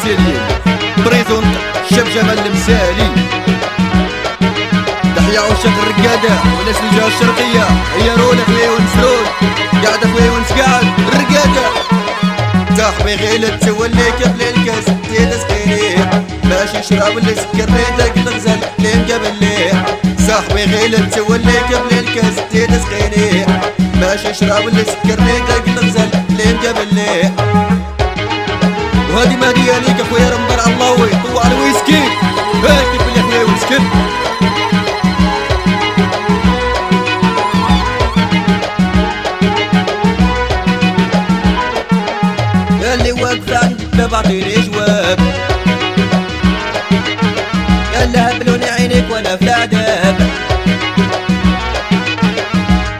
المسالين بريزونت الشاب جمال المسالي. تحيا عشاق الرقادة وناس الجهة الشرقية، عيارون اخويا ونسرون قاعد اخويا ونسقعد الرقادة. صاحبي غيلت تولي قبل الكاس تيدا سقيني، ماشي شراب اللي سكرني داك الغزال اللي مقابل ليه. صاحبي غيلت تولي قبل الكاس تيدا سقيني، ماشي شراب اللي سكرني داك الغزال اللي مقابل ليه. وهادي ما دياليك اخويا رمضان عاللاوي طوع الويسكي هاك بلي اخويا ويسكن. اللي واقف عند الباب عطيني جواب، قال لها بلوني عينيك وانا في العذاب.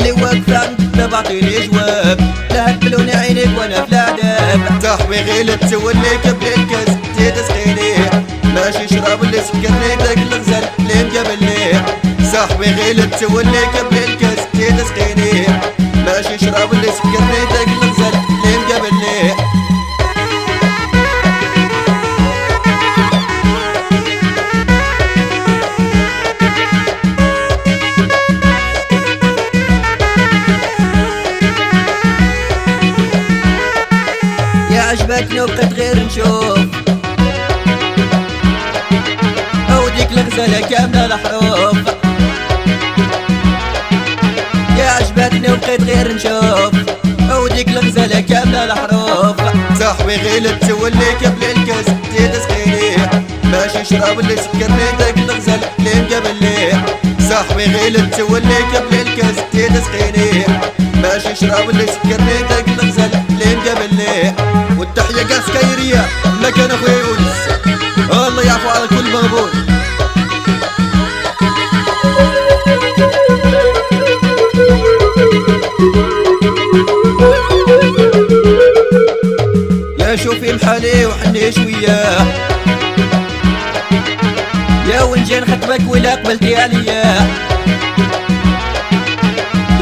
اللي واقف عند الباب عطيني جواب، لها بلوني عينيك وانا في العذاب. صاحبي غيلت تولي قبل الكاس تيدا سقيني، ماشي شراب اللي سكرني داك الغزال اللي مقابل ليه. صاحبي غيلت تولي قبل الكاس تيدا سقيني، ماشي شراب اللي سكرني داك الغزال اللي مقابل ليه. عجبتني وبقيت غير نشوف، وديك الغزالة كاملة الحروف. يا عجبتني وبقيت غير نشوف، وديك الغزالة كاملة الحروف. صاحبي غيلت تولي قبل الكاس تيدا سقيني، ماشي شراب اللي سكرني داك الغزال اللي مقابل ليه. صاحبي غيلت تولي قبل الكاس تيدا سقيني، ماشي شراب اللي سكرني داك الغزال اللي مقابل ليه. والتحية قاس كايرية مكان اخويا يونس، الله يعفو على كل مغبون. يا شوفي محالي وحني شوية، يا ونجي نخطبك ولا قبلتي عليا.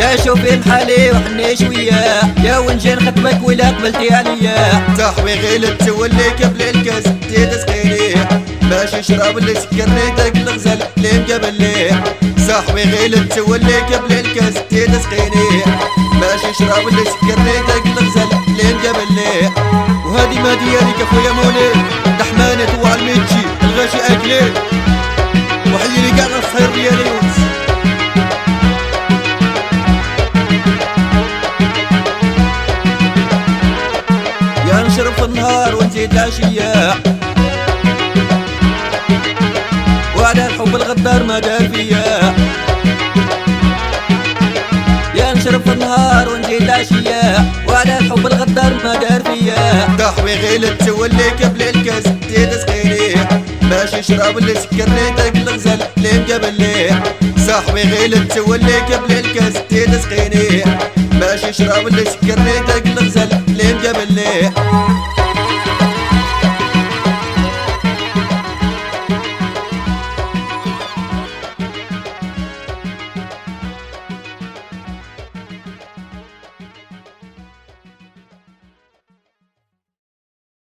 يا شوفي محالي وحني شوية، يا ونجي نخطبك ولا قبلتي عليا. صاحبي غيلت تولي قبل الكاس تيدا سقيني، ماشي شراب اللي سكرني داك الغزال اللي مقابل ليه. صاحبي غيلت تولي قبل الكاس تيدا سقيني، ماشي شراب اللي سكرني داك الغزال اللي مقابل ليه. وهادي ما دياليك اخويا مولي دحمانة طوع الميتشي الغاشي اكلين، وحيلي كاع الصهير ديالي يونس. نشرب في النهار وانتي العشية، وعلى الحب الغدار ما دار فيا. يا نشرب في النهار وانتي العشية، وعلى الحب الغدار ما دار فيا. صاحبي غيلت تولي قبل الكاس تيدا سقيني، ماشي شراب اللي سكرني داك الغزال اللي مقابل ليه. صاحبي غيلت تولي قبل الكاس تيدا سقيني، ماشي شراب اللي سكرني داك الغزال اللي مقابل ليه.